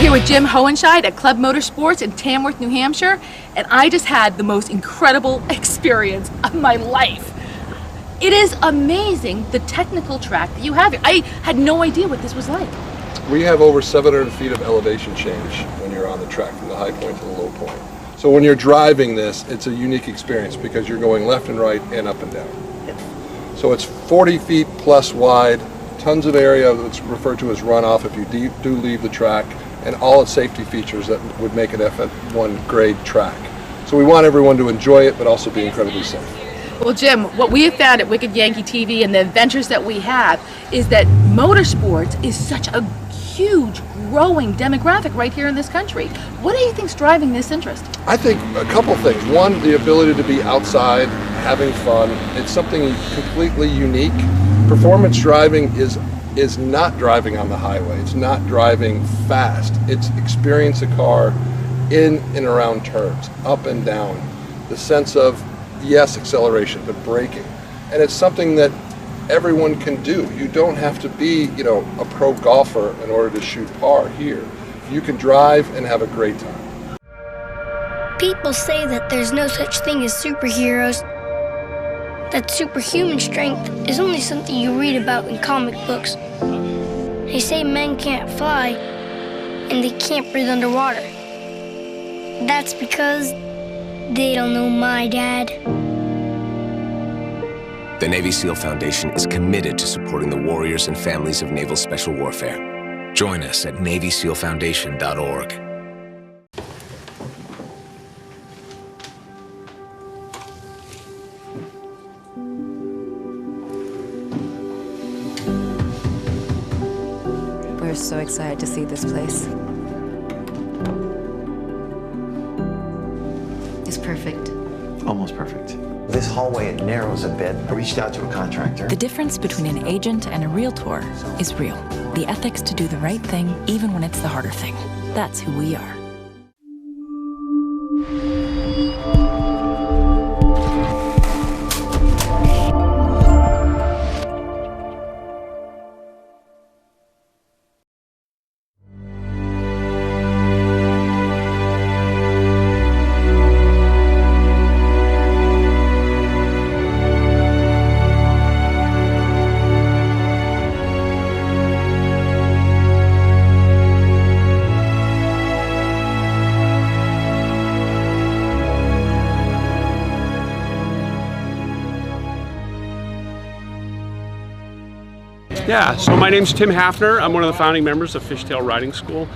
Here with Jim Hohenscheid at Club Motorsports in Tamworth, New Hampshire, and I just had the most incredible experience of my life. It is amazing the technical track that you have here. I had no idea what this was like. We have over 700 feet of elevation change when you're on the track from the high point to the low point. So when you're driving this, it's a unique experience because you're going left and right and up and down. So it's 40 feet plus wide, tons of area that's referred to as runoff if you do leave the track, and all its safety features that would make it F1 grade track. So we want everyone to enjoy it, but also be incredibly safe. Well, Jim, what we have found at Wicked Yankee TV and the adventures that we have is that motorsports is such a huge, growing demographic right here in this country. What do you think's driving this interest? I think a couple things. One, the ability to be outside, having fun. It's something completely unique. Performance driving is not driving on the highway. It's not driving fast. It's experience a car in and around turns, up and down. The sense of, yes, acceleration, but braking. And it's something that everyone can do. You don't have to be, a pro golfer in order to shoot par here. You can drive and have a great time. People say that there's no such thing as superheroes. That superhuman strength is only something you read about in comic books. They say men can't fly, and they can't breathe underwater. That's because they don't know my dad. The Navy SEAL Foundation is committed to supporting the warriors and families of naval special warfare. Join us at NavySealFoundation.org. We're so excited to see this place. It's perfect. Almost perfect. This hallway, it narrows a bit. I reached out to a contractor. The difference between an agent and a realtor is real. The ethics to do the right thing, even when it's the harder thing. That's who we are. Yeah, so my name's Tim Hafner. I'm one of the founding members of Fishtail Riding School.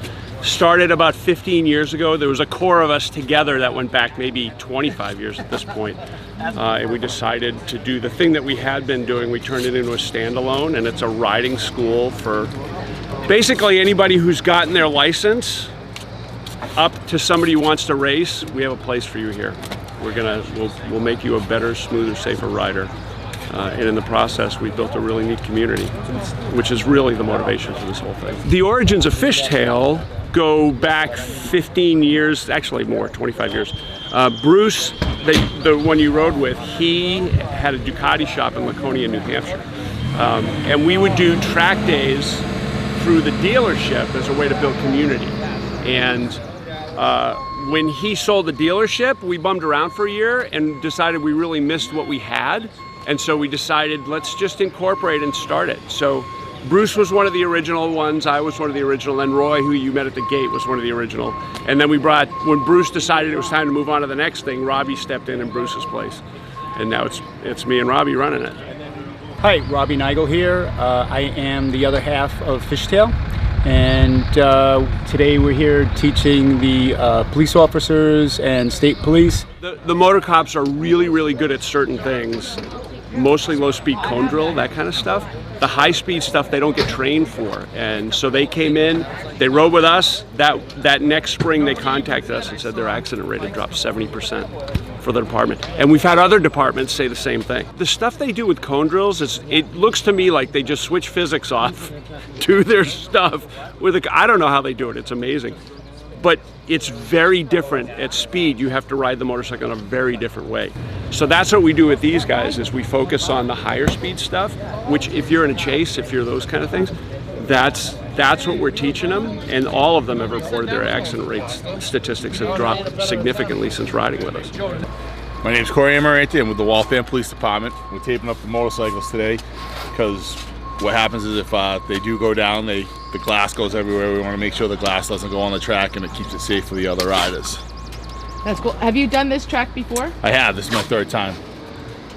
Started about 15 years ago. There was a core of us together that went back maybe 25 years at this point. And we decided to do the thing that we had been doing. We turned it into a standalone, and it's a riding school for basically anybody who's gotten their license up to somebody who wants to race. We have a place for you here. We'll make you a better, smoother, safer rider. And in the process, we built a really neat community, which is really the motivation for this whole thing. The origins of Fishtail go back 15 years, actually more, 25 years. Bruce, the one you rode with, he had a Ducati shop in Laconia, New Hampshire. And we would do track days through the dealership as a way to build community. And when he sold the dealership, we bummed around for a year and decided we really missed what we had. And so we decided, let's just incorporate and start it. So Bruce was one of the original ones, I was one of the original, and Roy, who you met at the gate, was one of the original. And then when Bruce decided it was time to move on to the next thing, Robbie stepped in Bruce's place. And now it's me and Robbie running it. Hi, Robbie Nigel here. I am the other half of Fishtail. And today we're here teaching the police officers and state police. The motor cops are really, really good at certain things. Mostly low-speed cone drill, that kind of stuff. The high-speed stuff they don't get trained for, and so they came in, they rode with us. That next spring they contacted us and said their accident rate had dropped 70% for the department. And we've had other departments say the same thing. The stuff they do with cone drills, it looks to me like they just switch physics off, do their stuff with I don't know how they do it, it's amazing. But it's very different at speed. You have to ride the motorcycle in a very different way. So that's what we do with these guys, is we focus on the higher speed stuff, which if you're in a chase, if you're those kind of things, that's That's what we're teaching them, and all of them have reported their accident rates statistics have dropped significantly since riding with us. My name's Corey Amarante. I'm with the Waltham Police Department. We're taping up the motorcycles today because what happens is if they do go down, the glass goes everywhere. We want to make sure the glass doesn't go on the track and it keeps it safe for the other riders. That's cool. Have you done this track before? I have. This is my third time.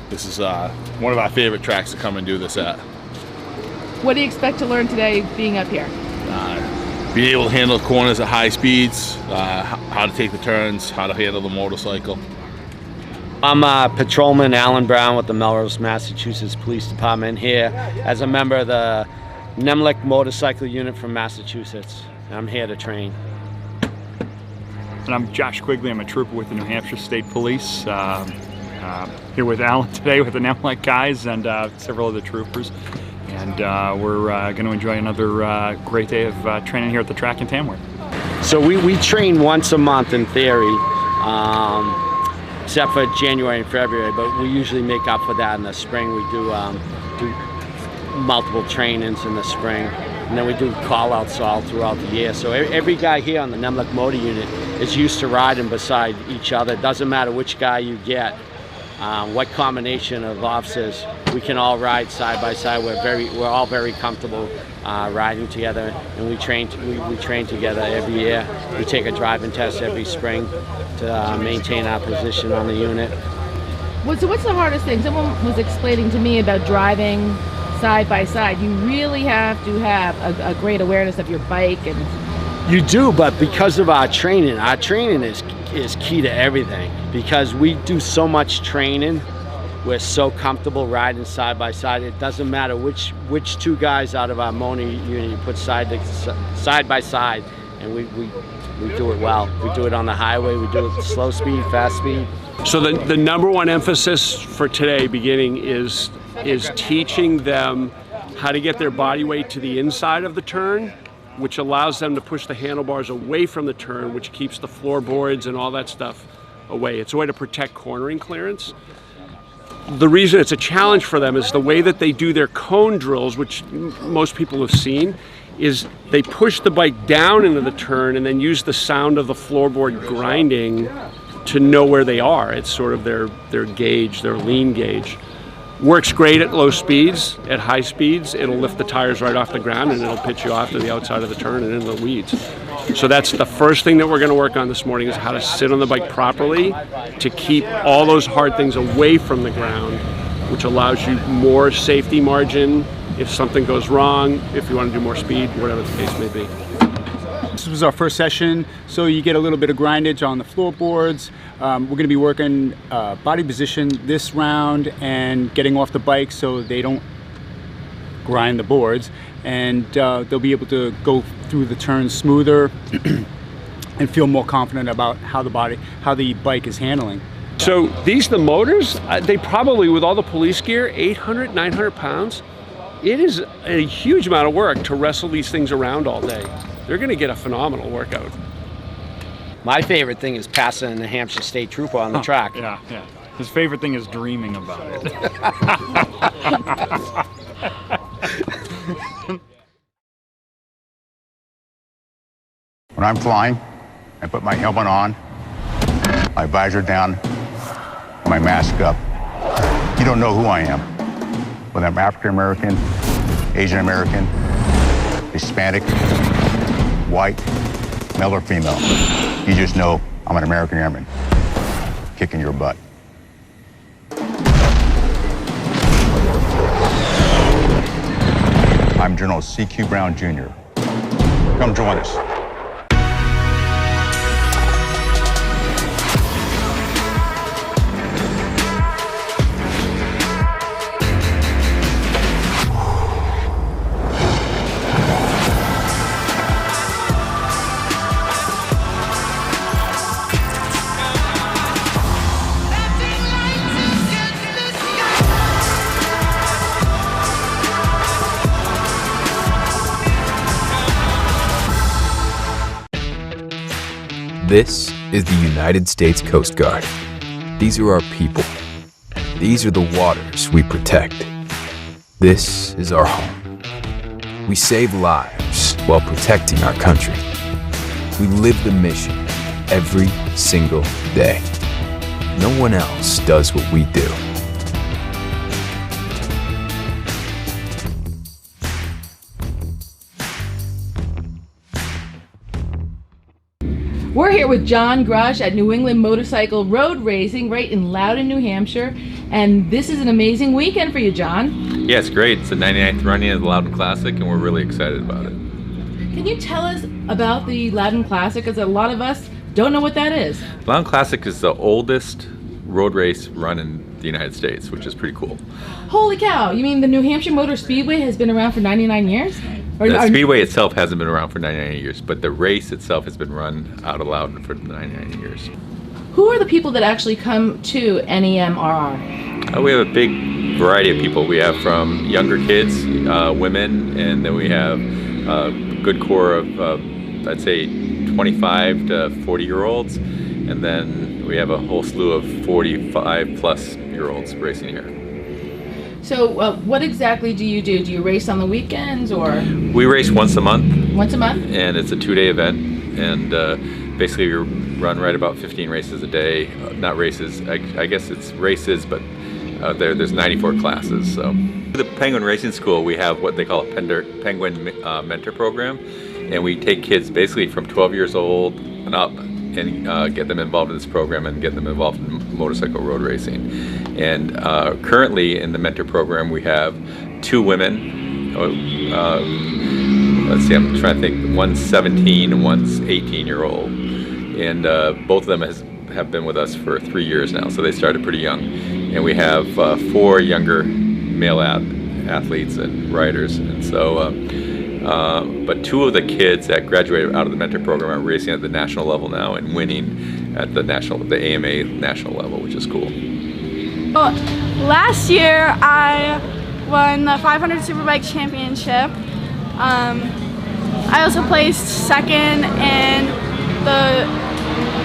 This is one of our favorite tracks to come and do this at. What do you expect to learn today being up here? Being able to handle corners at high speeds, how to take the turns, how to handle the motorcycle. I'm Patrolman Alan Brown with the Melrose, Massachusetts Police Department here as a member of the Nemlik Motorcycle Unit from Massachusetts. I'm here to train. And I'm Josh Quigley. I'm a trooper with the New Hampshire State Police. Here with Alan today with the Nemlik guys and several other troopers. And we're going to enjoy another great day of training here at the track in Tamworth. So we train once a month in theory, except for January and February, but we usually make up for that in the spring. We do multiple trainings in the spring, and then we do call-outs all throughout the year. So every guy here on the Nemlik Motor Unit is used to riding beside each other. It doesn't matter which guy you get, what combination of officers, we can all ride side by side. We're all very comfortable riding together, and we train together every year. We take a driving test every spring to maintain our position on the unit. So what's the hardest thing? Someone was explaining to me about driving side by side. You really have to have a great awareness of your bike. And you do, but because of our training is key to everything. Because we do so much training, we're so comfortable riding side by side. It doesn't matter which two guys out of our motor unit you put side by side, and we do it well. We do it on the highway, we do it slow speed, fast speed. So the number one emphasis for today beginning is teaching them how to get their body weight to the inside of the turn, which allows them to push the handlebars away from the turn, which keeps the floorboards and all that stuff away. It's a way to protect cornering clearance. The reason it's a challenge for them is the way that they do their cone drills, which most people have seen, is they push the bike down into the turn and then use the sound of the floorboard grinding to know where they are. It's sort of their gauge, their lean gauge. Works great at low speeds. At high speeds, it'll lift the tires right off the ground and it'll pitch you off to the outside of the turn and into the weeds. So that's the first thing that we're going to work on this morning, is how to sit on the bike properly to keep all those hard things away from the ground, which allows you more safety margin if something goes wrong, if you want to do more speed, whatever the case may be. This was our first session, so you get a little bit of grindage on the floorboards. We're going to be working body position this round and getting off the bike so they don't grind the boards, and they'll be able to go through the turns smoother and feel more confident about how the bike is handling. So the motors, they probably, with all the police gear, 800, 900 pounds. It is a huge amount of work to wrestle these things around all day. They're going to get a phenomenal workout. My favorite thing is passing a New Hampshire State Trooper on the track. Yeah. His favorite thing is dreaming about it. When I'm flying, I put my helmet on, my visor down, my mask up. You don't know who I am. Whether I'm African American, Asian American, Hispanic, white, male or female. You just know I'm an American airman kicking your butt. I'm General C.Q. Brown Jr. Come join us. This is the United States Coast Guard. These are our people. These are the waters we protect. This is our home. We save lives while protecting our country. We live the mission every single day. No one else does what we do. We're here with John Grush at New England Motorcycle Road Racing right in Loudon, New Hampshire. And this is an amazing weekend for you, John. Yeah, it's great. It's the 99th running of the Loudon Classic, and we're really excited about it. Can you tell us about the Loudon Classic? Because a lot of us don't know what that is. Loudon Classic is the oldest road race run in the United States, which is pretty cool. Holy cow! You mean the New Hampshire Motor Speedway has been around for 99 years? The Speedway itself hasn't been around for 99 years, but the race itself has been run out of Loudon for 99 years. Who are the people that actually come to NEMRR? We have a big variety of people. We have from younger kids, women, and then we have a good core of, I'd say, 25 to 40-year-olds, and then we have a whole slew of 45-plus-year-olds racing here. So what exactly do you do? Do you race on the weekends, or? We race once a month. Once a month? And it's a 2-day event, and basically we run right about 15 races a day. Not races, I guess it's races, but there's 94 classes. So the Penguin Racing School, we have what they call a Penguin mentor program, and we take kids basically from 12 years old and up and get them involved in this program and get them involved in motorcycle road racing. And currently in the mentor program we have 2 women. Let's see, I'm trying to think. One's 17 and one's 18-year-old. And both of them have been with us for 3 years now, so they started pretty young. And we have 4 younger male athletes and riders. And so, but 2 of the kids that graduated out of the mentor program are racing at the national level now and winning at the AMA national level, which is cool. Well, last year I won the 500 Superbike Championship. I also placed second in the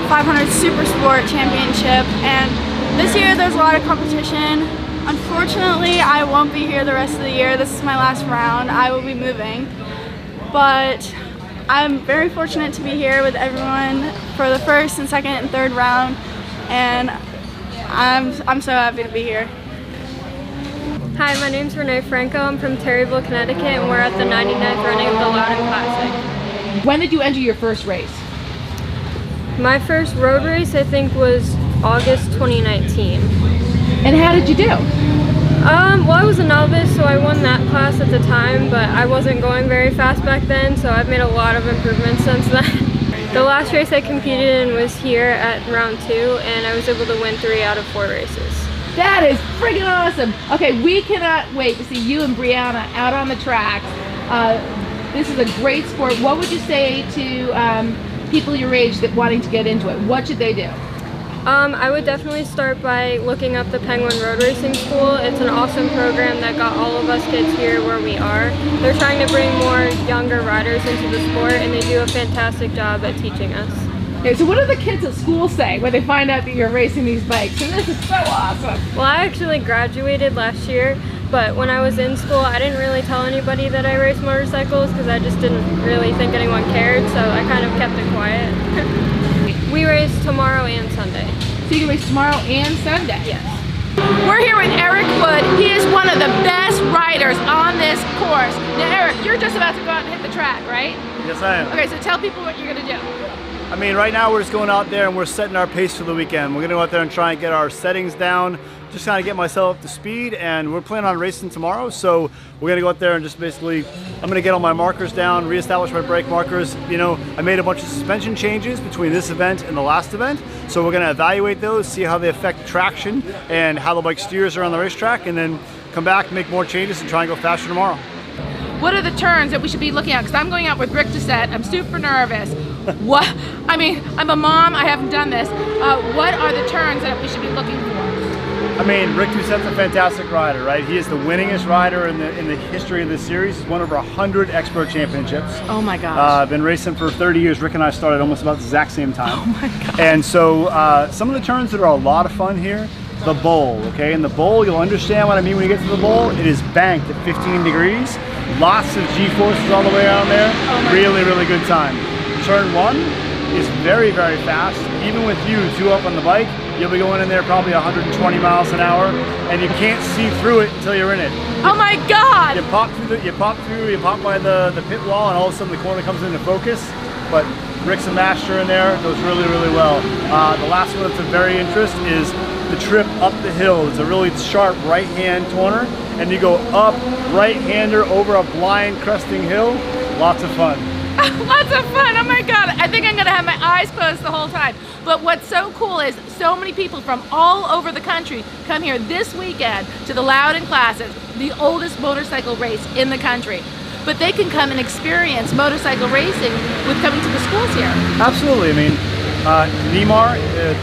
500 Super Sport Championship, and this year there's a lot of competition. Unfortunately, I won't be here the rest of the year. This is my last round. I will be moving. But I'm very fortunate to be here with everyone for the first and second and third round, and I'm so happy to be here. Hi, my name's Renee Franco. I'm from Terryville, Connecticut, and we're at the 99th running of the Loudon Classic. When did you enter your first race? My first road race, I think, was August 2019. And how did you do? Well, I was a novice, so I won that class at the time, but I wasn't going very fast back then, so I've made a lot of improvements since then. The last race I competed in was here at round 2, and I was able to win 3 out of 4 races. That is friggin' awesome. Okay, we cannot wait to see you and Brianna out on the tracks. This is a great sport. What would you say to people your age that wanting to get into it? What should they do? I would definitely start by looking up the Penguin Road Racing School. It's an awesome program that got all of us kids here where we are. They're trying to bring more younger riders into the sport, and they do a fantastic job at teaching us. Okay, so what do the kids at school say when they find out that you're racing these bikes? And this is so awesome. Well, I actually graduated last year, but when I was in school, I didn't really tell anybody that I raced motorcycles because I just didn't really think anyone cared, so I kind of kept it quiet. We race tomorrow and Sunday. So you can race tomorrow and Sunday? Yes. We're here with Eric Wood. He is one of the best riders on this course. Now Eric, you're just about to go out and hit the track, right? Yes, I am. Okay, so tell people what you're going to do. I mean, right now we're just going out there and we're setting our pace for the weekend. We're going to go out there and try and get our settings down, just kind of get myself up to speed, and we're planning on racing tomorrow, so we're going to go out there and just basically, I'm going to get all my markers down, reestablish my brake markers. You know, I made a bunch of suspension changes between this event and the last event, so we're going to evaluate those, see how they affect traction and how the bike steers around the racetrack, and then come back, make more changes, and try and go faster tomorrow. What are the turns that we should be looking at? Because I'm going out with Rick Doucette. I'm super nervous. What? I mean, I'm a mom. I haven't done this. What are the turns that we should be looking for? I mean, Rick Doucette's a fantastic rider, right? He is the winningest rider in the history of this series. He's won over 100 expert championships. Oh my gosh. Been racing for 30 years. Rick and I started almost about the exact same time. Oh my god. And so some of the turns that are a lot of fun here, the bowl, okay? In the bowl, you'll understand what I mean when you get to the bowl. It is banked at 15 degrees. Lots of G-forces all the way around there. Really, really good time. Turn 1 is very, very fast. Even with you two up on the bike, you'll be going in there probably 120 miles an hour, and you can't see through it until you're in it. Oh my God! You pop by the pit wall, and all of a sudden the corner comes into focus. But Rick's a master in there, does really, really well. The last one that's of very interest is the trip up the hill. It's a really sharp right-hand corner, and you go up right-hander over a blind cresting hill. Lots of fun. Lots of fun, oh my God. I think I'm gonna have my eyes closed the whole time. But what's so cool is so many people from all over the country come here this weekend to the Loudon Classic, the oldest motorcycle race in the country. But they can come and experience motorcycle racing with coming to the schools here. Absolutely, I mean, NEMAR,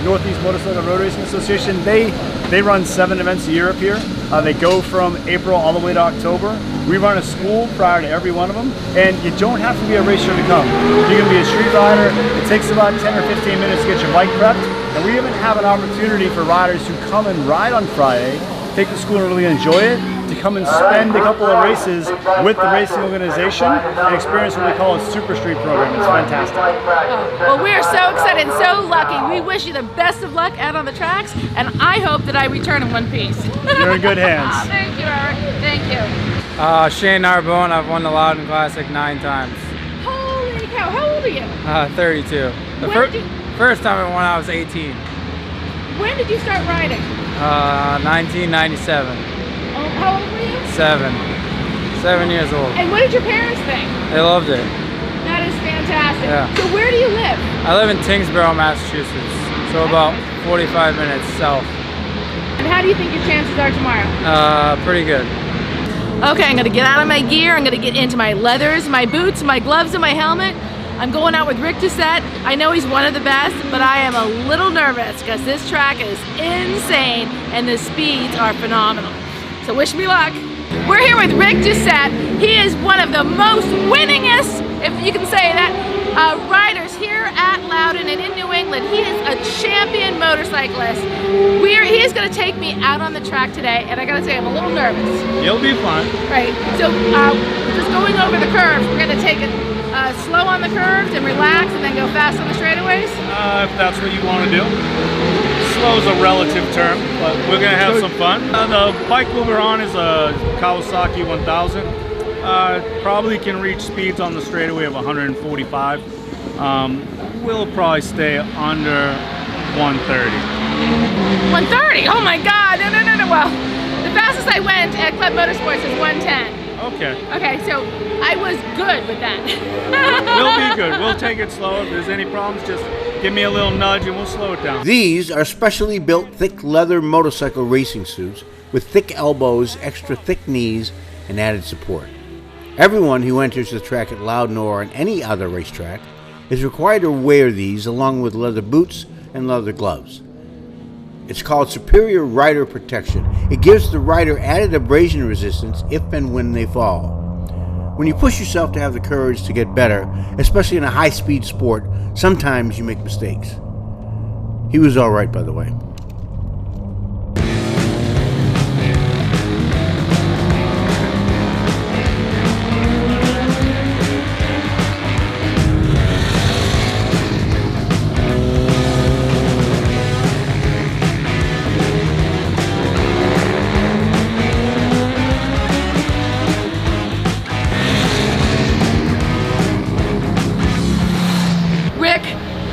Northeast Motorcycle Road Racing Association, they run 7 events a year up here. They go from April all the way to October. We run a school prior to every one of them, and you don't have to be a racer to come. You can be a street rider. It takes about 10 or 15 minutes to get your bike prepped, and we even have an opportunity for riders who come and ride on Friday, take the school and really enjoy it, to come and spend a couple of races with the racing organization and experience what we call a Super Street program. It's fantastic. Oh, well, we are so excited and so lucky. We wish you the best of luck out on the tracks, and I hope that I return in one piece. You're in good hands. Thank you, Eric. Thank you. Shane Narbonne, I've won the Loudon Classic 9 times. Holy cow, how old are you? 32. The first time I won, I was 18. When did you start riding? 1997. Oh, how old were you? 7 years old. And what did your parents think? They loved it. That is fantastic. Yeah. So where do you live? I live in Tingsboro, Massachusetts. So about 45 minutes south. And how do you think your chances are tomorrow? Pretty good. Okay, I'm gonna get out of my gear. I'm gonna get into my leathers, my boots, my gloves, and my helmet. I'm going out with Rick Doucette. I know he's one of the best, but I am a little nervous because this track is insane and the speeds are phenomenal. So wish me luck. We're here with Rick Doucette. He is one of the most winningest, if you can say that, riders here at Loudon and in New England. He is a champion motorcyclist. He is going to take me out on the track today, and I got to say I'm a little nervous. You'll be fine. Right. So just going over the curves, we're going to take it slow on the curves and relax, and then go fast on the straightaways. If that's what you want to do. Slow is a relative term, but we're going to have some fun. The bike we're on is a Kawasaki 1000. Probably can reach speeds on the straightaway of 145. We'll probably stay under 130. 130? Oh my God! No. Well, the fastest I went at Club Motorsports is 110. Okay. Okay, so I was good with that. We'll be good. We'll take it slow. If there's any problems, just give me a little nudge and we'll slow it down. These are specially built thick leather motorcycle racing suits with thick elbows, extra thick knees, and added support. Everyone who enters the track at Loudon or on any other racetrack is required to wear these along with leather boots and leather gloves. It's called Superior Rider Protection. It gives the rider added abrasion resistance if and when they fall. When you push yourself to have the courage to get better, especially in a high-speed sport, sometimes you make mistakes. He was all right, by the way.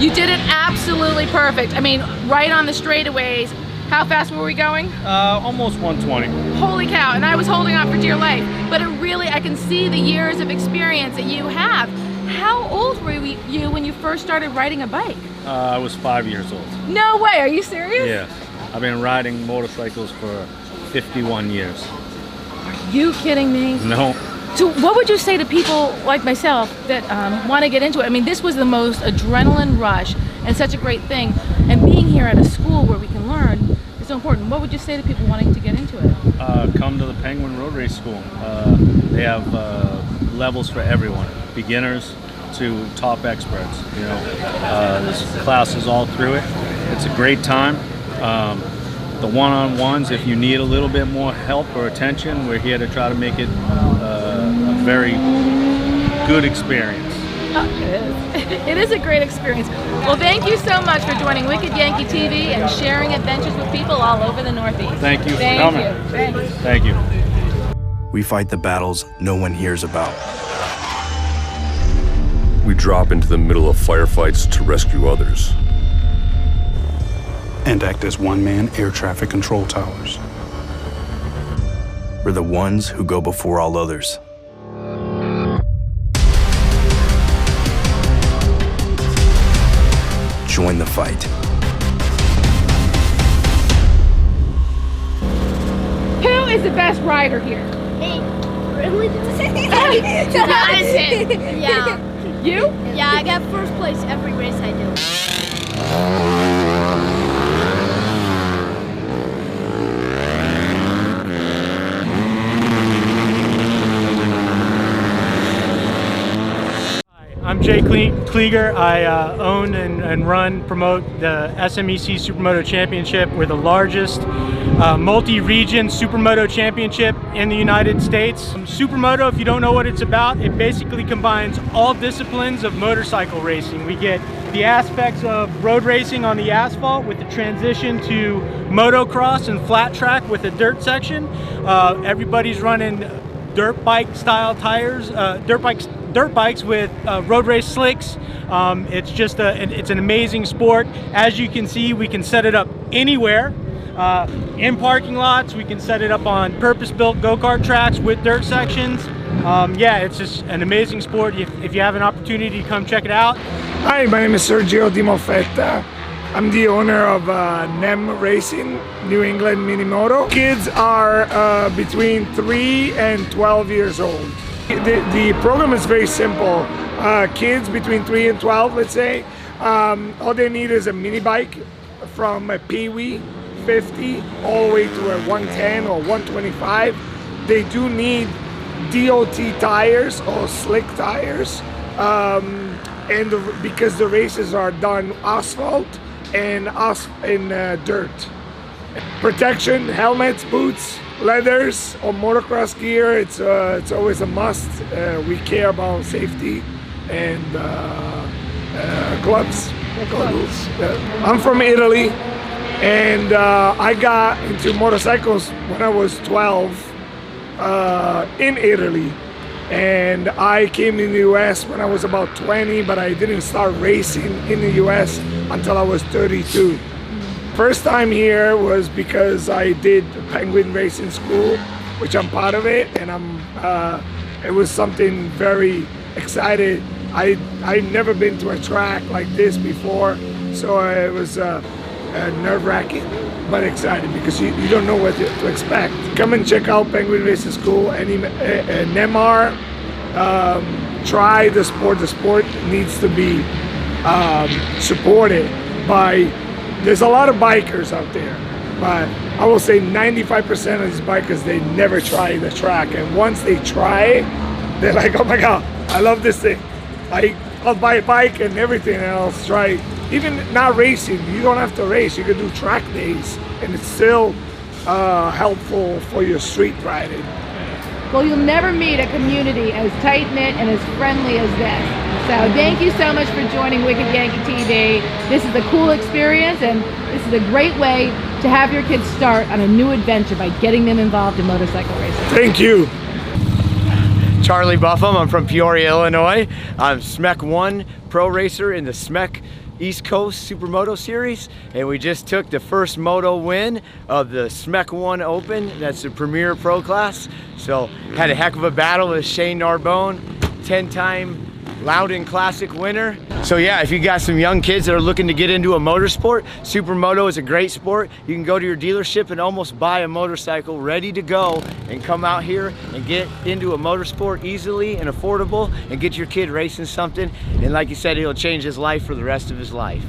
You did it absolutely perfect. I mean, right on the straightaways. How fast were we going? Almost 120. Holy cow, and I was holding on for dear life. But it really, I can see the years of experience that you have. How old were you when you first started riding a bike? I was 5 years old. No way, are you serious? Yes. I've been riding motorcycles for 51 years. Are you kidding me? No. So what would you say to people like myself that want to get into it? I mean, this was the most adrenaline rush and such a great thing. And being here at a school where we can learn is so important. What would you say to people wanting to get into it? Come to the Penguin Road Race School. They have levels for everyone, beginners to top experts. You know, there's classes all through it. It's a great time. The one-on-ones, if you need a little bit more help or attention, we're here to try to make it a very good experience. It is a great experience. Well, thank you so much for joining Wicked Yankee TV and sharing adventures with people all over the Northeast. Thank you for coming. Thanks. Thank you. We fight the battles no one hears about. We drop into the middle of firefights to rescue others. And act as one-man air traffic control towers. We're the ones who go before all others. Join the fight. Who is the best rider here? Me. Really? Madison. Yeah. You? Yeah, I got first place every race I do. I'm Jay Klieger. I own and promote the SMEC Supermoto Championship. We're the largest multi-region Supermoto Championship in the United States. Supermoto, if you don't know what it's about, it basically combines all disciplines of motorcycle racing. We get the aspects of road racing on the asphalt with the transition to motocross and flat track with a dirt section. Everybody's running dirt bike style tires, dirt bikes with road race slicks. It's just it's an amazing sport. As you can see, we can set it up anywhere. In parking lots, we can set it up on purpose-built go-kart tracks with dirt sections. Yeah, it's just an amazing sport. If you have an opportunity to come check it out. Hi, my name is Sergio Di Moffetta. I'm the owner of NEM Racing, New England Minimoto. Kids are between 3 and 12 years old. The program is very simple. Kids between 3 and 12, let's say, all they need is a mini bike from a Pee-wee 50 all the way to a 110 or 125. They do need DOT tires or slick tires, because the races are done asphalt and dirt. Protection, helmets, boots, leathers or motocross gear, it's always a must. We care about safety and gloves. Goggles. I'm from Italy, and I got into motorcycles when I was 12 in Italy, and I came in the US when I was about 20, but I didn't start racing in the US until I was 32. First time here was because I did Penguin Racing School, which I'm part of it, and it was something very exciting. I'd never been to a track like this before, so it was nerve-wracking, but exciting because you don't know what to expect. Come and check out Penguin Racing School, NEMR. Try the sport. The sport needs to be supported by. There's a lot of bikers out there, but I will say 95% of these bikers, they never try the track, and once they try it, they're like, oh my God, I love this thing. I'll buy a bike and everything, and I'll try. Even not racing, you don't have to race. You can do track days, and it's still helpful for your street riding. Well, you'll never meet a community as tight-knit and as friendly as this. So thank you so much for joining Wicked Yankee TV. This is a cool experience, and this is a great way to have your kids start on a new adventure by getting them involved in motorcycle racing. Thank you. Charlie Buffum, I'm from Peoria, Illinois. I'm SMEC 1 pro racer in the SMEC East Coast Supermoto Series, and we just took the first moto win of the SMEC 1 Open. That's the premier pro class. So had a heck of a battle with Shane Narbonne, 10-time Loudon Classic winner. So yeah, if you got some young kids that are looking to get into a motorsport, Supermoto is a great sport. You can go to your dealership and almost buy a motorcycle ready to go and come out here and get into a motorsport easily and affordable and get your kid racing something. And like you said, it'll change his life for the rest of his life.